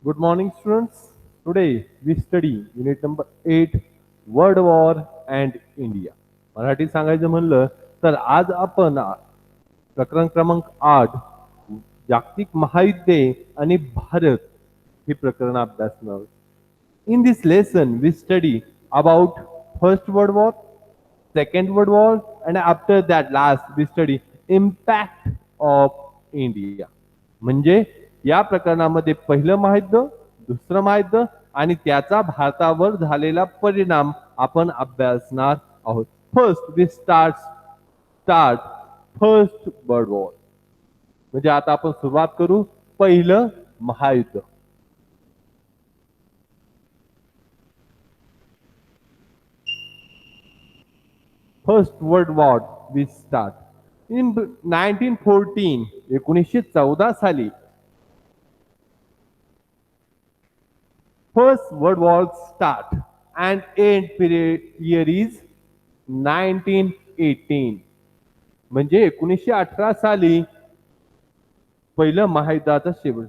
Good morning, students. Today we study unit number 8, World War and India. Marathi सांगायचं म्हणलं तर आज आपण प्रकरण क्रमांक 8 जागतिक महायुद्धे आणि भारत हे प्रकरण अभ्यासणार आहोत. In this lesson we study about First World War, Second World War, and after that last we study impact of India. म्हणजे या प्रकरणामध्ये पहिलं महायुद्ध, दुसरं महायुद्ध आणि त्याचा भारतावर झालेला परिणाम आपण अभ्यासणार आहोत. First we start first world war. म्हणजे आता आपण सुरुवात करू पहिलं महायुद्ध. First world war we start in 1914. 1914 साली First World War start and end period year is 1918. म्हणजे 1918 साली पहिलं महायुद्धाचा शेवट.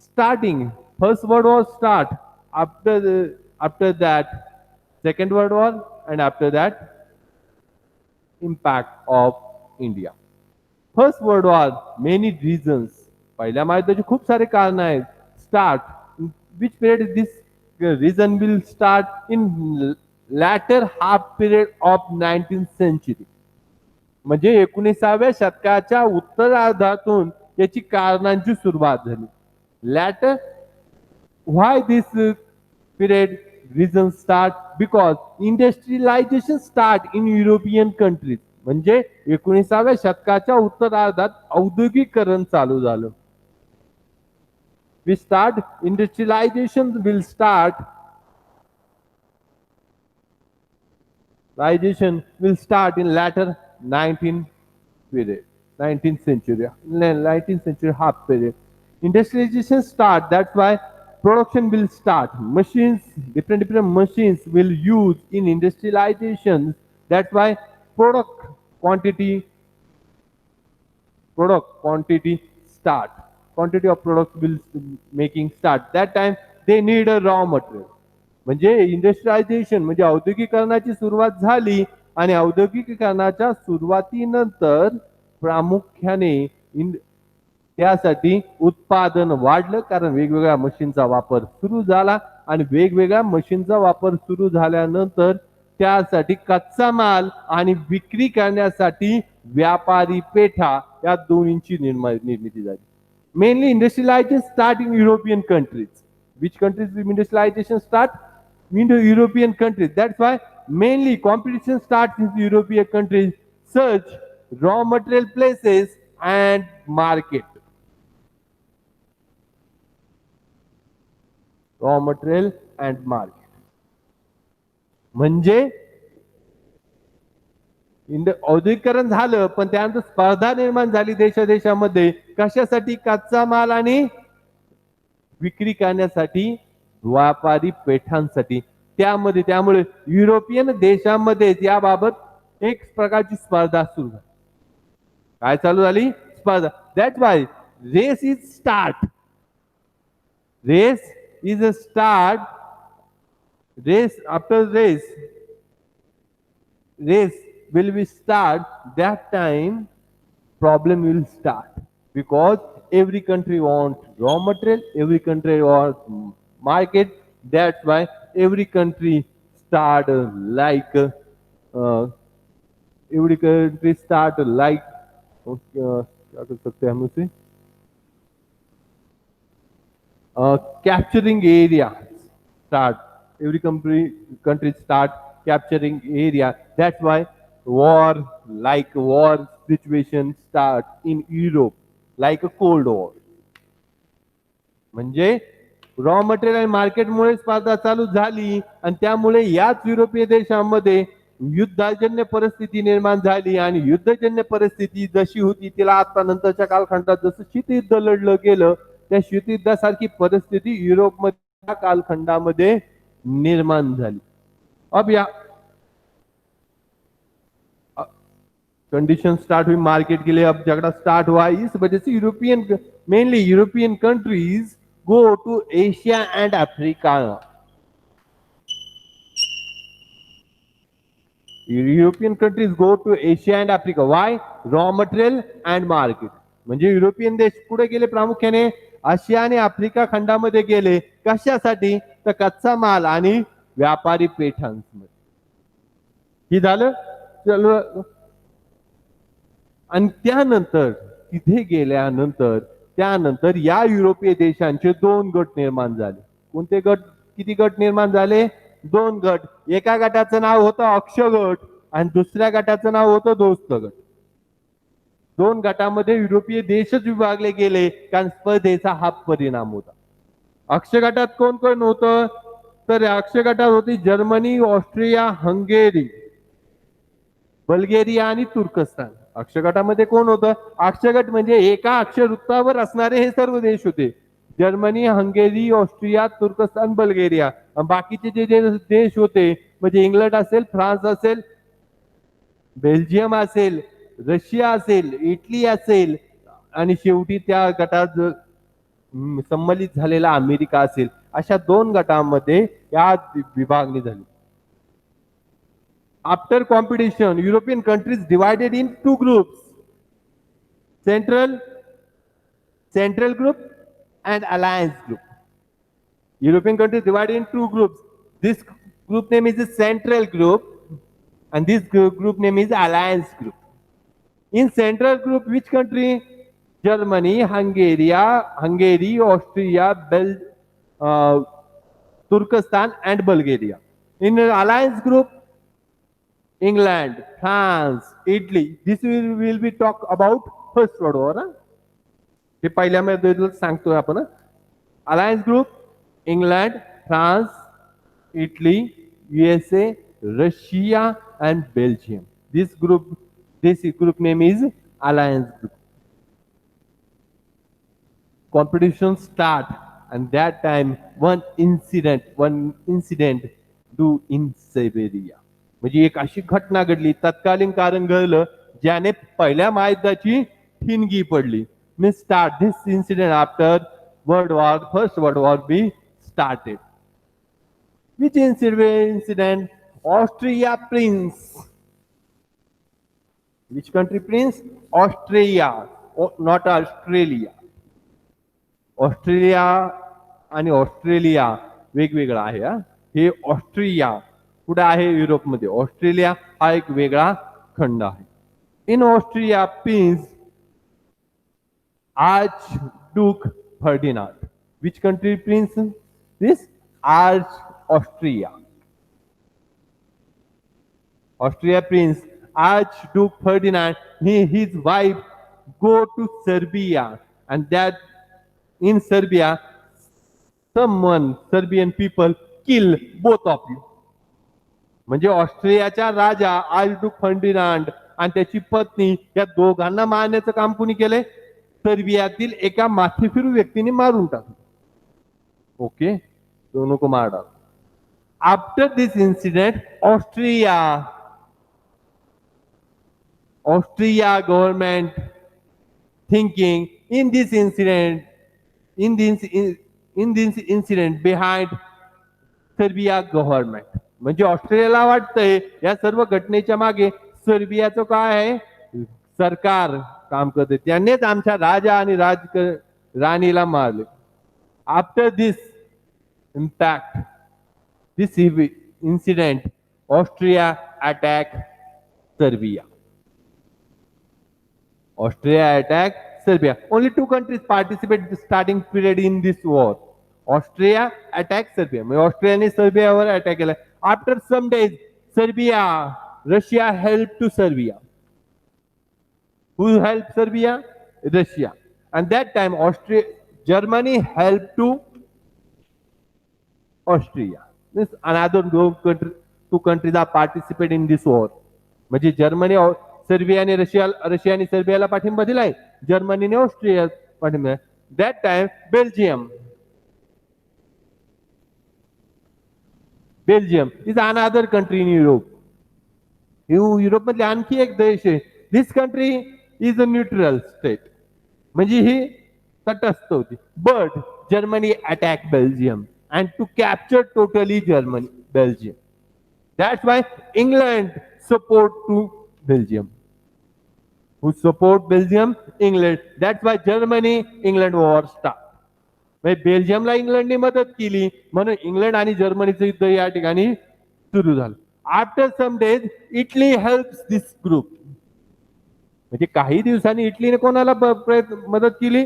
Starting first world war start after that second world war and after that impact of India. First world war many reasons. पहिल्या महायुद्धाचे खूप सारे कारण आहेत. Start which period this reason will start in latter half period of 19th century. म्हणजे 19व्या शतकाच्या उत्तरार्धातून याची कारणांची सुरुवात झाली. Later why this period reason start because industrialization start in european countries. म्हणजे 19व्या शतकाच्या उत्तरार्धात औद्योगिकरण चालू झालं. We start industrialization will start in latter 19th century, 19th century half period. Industrialization start, that's why production will start. Machines, different machines will use in industrialization. That's why product quantity start. Quantity of products will making start. That time they need a raw material. म्हणजे industrialisation म्हणजे औद्योगिकरणाची सुरुवात झाली आणि औद्योगिकरणाच्या सुरुवातीनंतर प्रामुख्याने त्यासाठी उत्पादन वाढलं, कारण वेगवेगळ्या मशीनचा वापर सुरू झाला आणि वेगवेगळ्या मशीनचा वापर सुरू झाल्यानंतर त्यासाठी कच्चा माल आणि विक्री करण्यासाठी व्यापारी पेठा या दोन्हींची निर्मिती झाली. Mainly industrialization start in European countries. Which countries industrialization start? In the European countries. That's why mainly competition starts in the European countries. Search raw material places and market. Raw material and market. म्हणजे औद्योगिकरण झालं, पण त्यानंतर स्पर्धा निर्माण झाली देशामध्ये. कशासाठी? कच्चा माल आणि विक्री करण्यासाठी व्यापारी पेठांसाठी. त्यामुळे युरोपियन देशांमध्ये याबाबत एक प्रकारची स्पर्धा सुरू झाली. काय चालू झाली? स्पर्धा. That's why race is start. Race is a start. Race after race will we start, that time problem will start, because every country wants raw material, every country wants market. That's why every country start like क्या कर सकते हैं हम उसे, capturing area start. Every country start capturing area. That's why war situation start in Europe like a cold war. म्हणजे raw material आणि मार्केटमुळे स्पर्धा चालू झाली आणि त्यामुळे याच युरोपीय देशांमध्ये युद्धजन्य परिस्थिती निर्माण झाली. आणि युद्धजन्य परिस्थिती जशी होती तिला आता नंतरच्या कालखंडात जसं शीतयुद्ध लढलं गेलं, त्या शीतयुद्धासारखी परिस्थिती युरोपमध्ये कालखंडामध्ये निर्माण झाली. अब या कंडीशन स्टार्ट हुई मार्केट के लिए. अब झगड़ा स्टार्ट हुआ. इस वजह से European mainly European countries go to Asia and Africa. European countries go to Asia and Africa. Why? Raw material and market. म्हणजे युरोपियन देश कुठे गेले प्रामुख्याने? आशिया आणि आफ्रिका खंडामध्ये गेले. कशासाठी? तर कच्चा माल आणि व्यापारी पेठांमध्ये. हे झालं. चलो, आणि त्यानंतर तिथे गेल्यानंतर त्यानंतर या युरोपीय देशांचे दोन गट निर्माण झाले. कोणते गट? किती गट निर्माण झाले? दोन गट. एका गटाचं नाव होतं अक्ष गट आणि दुसऱ्या गटाचं नाव होतं दोस्त गट. दोन गटामध्ये युरोपीय देशच विभागले गेले कारण स्पर्धेचा हा परिणाम होता. अक्ष गटात कोण कोण होतं? तर अक्ष गटात होती जर्मनी, ऑस्ट्रिया, हंगेरी, बल्गेरिया आणि तुर्कस्तान. अक्षगटामध्ये कोण होतं? अक्षगट म्हणजे एका अक्षवृत्तावर असणारे हे सर्व देश होते. जर्मनी, हंगेरी, ऑस्ट्रिया, तुर्कस्तान, बल्गेरिया. बाकीचे जे देश होते म्हणजे इंग्लंड असेल, फ्रान्स असेल, बेल्जियम असेल, रशिया असेल, इटली असेल आणि शेवटी त्या गटात संमलित झालेला अमेरिका असेल, अशा दोन गटांमध्ये या विभागणी झाली. After competition, European countries divided in two groups: central group and alliance group. European countries divided in two groups. This group name is the central group, and this group name is alliance group. In central group, which country? Germany, Hungary, Austria, Turkestan, and Bulgaria. In alliance group, England, France, Italy. This will be talk about first World War. हे पहिल्यामध्ये सांगतोय आपण. Alliance group England, France, Italy, USA, Russia and Belgium. This group name is alliance group. Competition start, and that time one incident do in Siberia. म्हणजे एक अशी घटना घडली, तत्कालीन कारण घडलं ज्याने पहिल्या महायुद्धाची ठिणगी पडली. Me start this incident after first world war be started. Which incident? Austria prince. Which country prince? Austria, not Australia. Australia आणि ऑस्ट्रेलिया वेगवेगळा आहे. हे ऑस्ट्रिया कुठे आहे? युरोपमध्ये. ऑस्ट्रेलिया हा एक वेगळा खंड आहे. In Austria prince archduke Ferdinand. Which country prince this? Austria. Austria Prince Archduke Ferdinand, his wife go to Serbia, and that in Serbia Serbian people kill both of you. म्हणजे ऑस्ट्रियाचा राजा archduke Ferdinand आणि त्याची पत्नी या दोघांना मारण्याचं काम कुणी केलंय? सर्बियातील एका माथेफिरू व्यक्तीने मारून टाकलं. ओके, दोनों को मार डाला. After this incident Austria government thinking in this incident behind Serbia government. म्हणजे ऑस्ट्रेलियाला वाटतंय या सर्व घटनेच्या मागे सर्बियाचं काय आहे? सरकार काम करते. त्यांनीच आमच्या राजा आणि राणीला मारले. After this impact, this incident, Austria attacked Serbia. Austria attacked Serbia. Only two countries participated starting period in this war. Austria attacked Serbia. म्हणजे ऑस्ट्रियाने सर्बियावर अटॅक केला. After some days Russia helped to Serbia. Who helped Serbia? Russia. And that time Germany helped to Austria. This another two countries are participate in this war. म्हणजे Germany सर्बियाने रशियाने सर्बियाला पाठिंबा दिलाय, जर्मनीने ऑस्ट्रिया पाठिंबा. That time Belgium is another country in Europe. Europe मधले आणखी एक देश आहे. This country is a neutral state. म्हणजे ही तटस्थ होती. But Germany attacked Belgium and to capture totally Germany, Belgium. That's why England support to Belgium. Who support Belgium? England. That's why Germany, England war start. म्हणजे बेल्जियमला इंग्लंडने मदत केली म्हणून England आणि जर्मनीचं युद्ध या ठिकाणी सुरू झालं. After some days Italy helps this group. म्हणजे काही दिवसांनी इटलीने कोणाला मदत केली?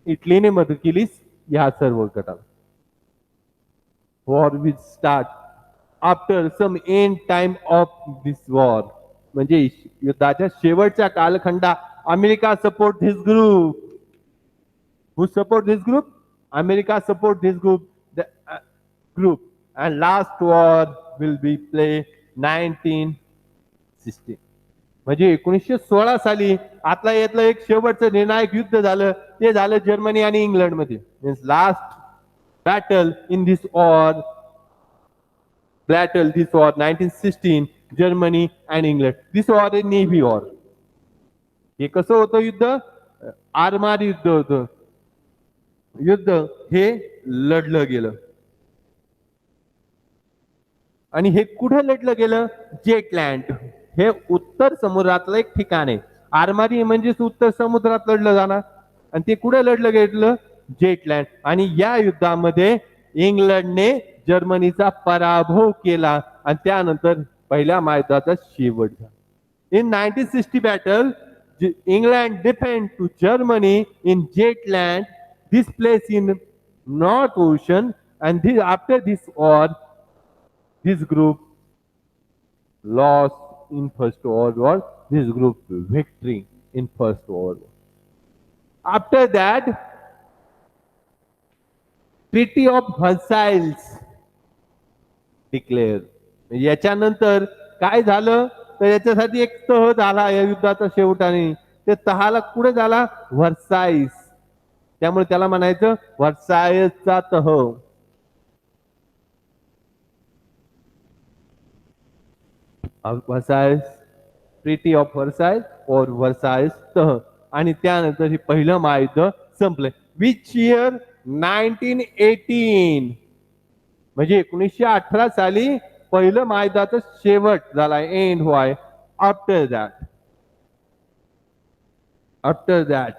इटलीने मदत केली या सर्व गटाला. War will start after some end time of this war. म्हणजे युद्धाच्या शेवटच्या कालखंडा America support this group. Who support this group? America support this group and last war will be play 1916. म्हणजे 1916 साली आतला यातलं एक शेवटचं निर्णायक युद्ध झालं ते झालं जर्मनी आणि इंग्लंड मध्ये. Means last battle in this war 1916 Germany and England. This war is navy war. हे कसं होतं युद्ध? आरमार युद्ध होतं. युद्ध हे लढलं गेलं आणि हे कुठे लढलं गेलं? जेटलँड. हे उत्तर समुद्रातलं एक ठिकाण आहे. आरमारी म्हणजेच उत्तर समुद्रात लढलं जाणार आणि ते कुठे लढलं गेलं? जेटलँड. आणि या युद्धामध्ये इंग्लंडने जर्मनीचा पराभव केला आणि त्यानंतर पहिल्या महायुद्धाचा शेवट झाला. In 1960 battle England defend to Germany in Jutland. This place in North Ocean and after this war, this group lost in First World War. This group victory in First World War. After that, Treaty of Versailles declared. याच्यानंतर काय झालं तर याच्यासाठी एक तह झाला या युद्धाचा शेवटाने. ते तहाला कुठे झाला? व्हर्साईस. त्यामुळे त्याला म्हणायचं व्हर्सायचा तह. व्हर्सायस ट्रीटी ऑफ व्हर्सायस और व्हर्सायस तह. आणि त्यानंतर हे पहिलं महायुद्ध संपलंय. Which year? 1918. म्हणजे 1918 साली पहिलं महायुद्धाचा शेवट झालाय. And why after that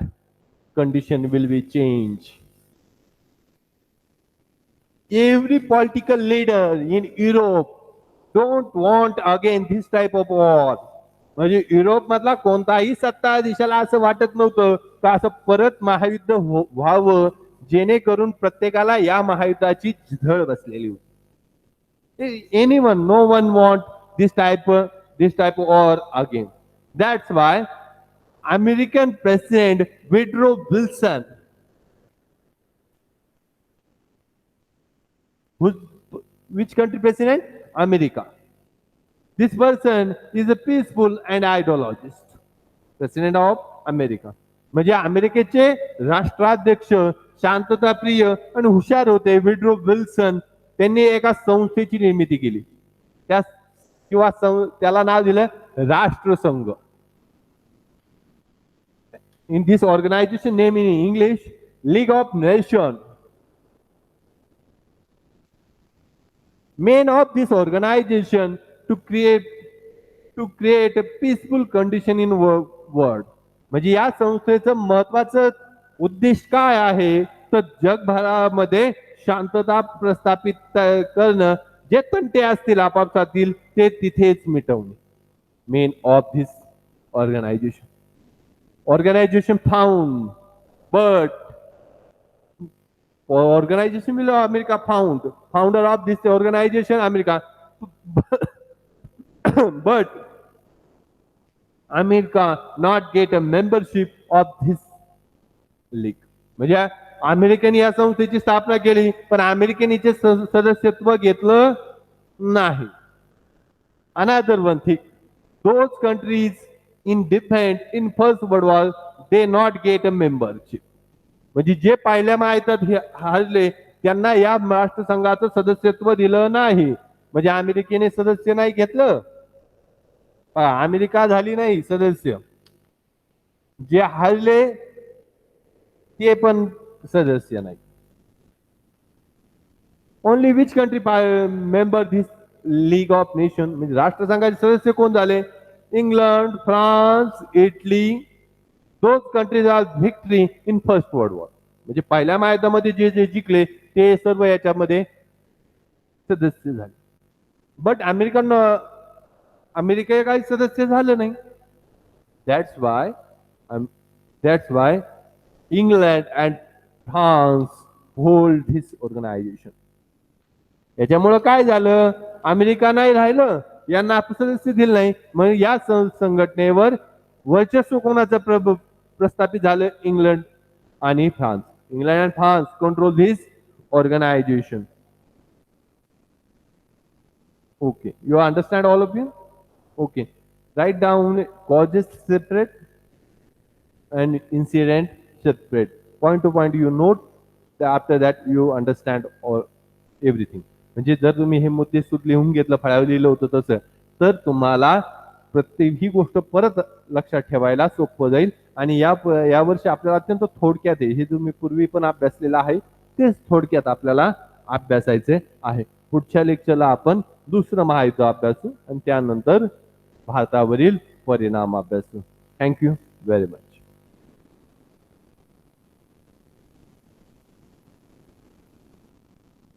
condition will be changed. Every political leader in Europe don't want again this type of war. म्हणजे युरोप मधला कोणताही सत्ताधीशाला असं वाटत नव्हतं का असं परत महायुद्ध व्हावं जेणेकरून प्रत्येकाला या महायुद्धाची झळ बसलेली होती. Anyone, no one want this type of war again. That's why American President Woodrow Wilson, which country president? America. This person is a peaceful and ideologist. President of America. म्हणजे अमेरिकेचे राष्ट्राध्यक्ष शांतताप्रिय आणि हुशार होते विड्रो विल्सन. त्यांनी एका संस्थेची निर्मिती केली. त्याला नाव दिलं राष्ट्रसंघ. In this organization name in English, League of Nations. Main of this organization to create a peaceful condition in world. म्हणजे या संस्थेचं महत्वाचं उद्देश काय आहे तर जगभरामध्ये शांतता प्रस्थापित करणं. जे तंटे असतील आपापसातील ते तिथेच मिटवणे. Main of this organization found, but organization will America founder of this organization America, but America not get a membership of this league. म्हणजे अमेरिकेने या संस्थेची स्थापना केली पण अमेरिकेने सदस्यत्व घेतलं नाही. Another one thing, those countries in First World War, they not get a membership. म्हणजे जे पहिल्या महायुद्धात हारले त्यांना या राष्ट्रसंघाचं सदस्यत्व दिलं नाही. म्हणजे अमेरिकेने सदस्य नाही घेतलं. अमेरिका झाली नाही सदस्य. जे हारले ते पण सदस्य नाही. Only which country member this league of nation, म्हणजे राष्ट्रसंघाचे सदस्य कोण झाले? England, France, Italy. Those countries are victory in first world war. म्हणजे पहिल्या महायुद्धामध्ये जे जे जिंकले ते सर्व याच्यामध्ये सदस्य झाले. बट अमेरिका काही सदस्य झालं नाही. That's why England and France hold this organization. याच्यामुळं काय झालं? अमेरिका नाही राहिलं, यांना सदस्य दिलं नाही, मग या संघटनेवर वर्चस्व कोणाचं प्रस्थापित झालं? इंग्लंड आणि फ्रान्स. England and France control this organization. Okay, you understand all of you? Okay, write down causes separate and incident separate. Point to point you note. After that you understand all everything. म्हणजे जर तुम्ही हे मुद्दे सूत लिहून घेतलं, फळ्यावर लिहिलं होतं तसं, तर तुम्हाला प्रत्येक ही गोष्ट परत लक्षात ठेवायला सोपं जाईल. आणि या वर्षी आपल्याला अत्यंत थोडक्यात हे तुम्ही पूर्वी पण अभ्यासलेलं आहे तेच थोडक्यात आपल्याला अभ्यासायचे आहे. पुढच्या लेक्चरला आपण दुसरं महायुद्ध अभ्यासू आणि त्यानंतर भारतावरील परिणाम अभ्यासू. Thank you very much.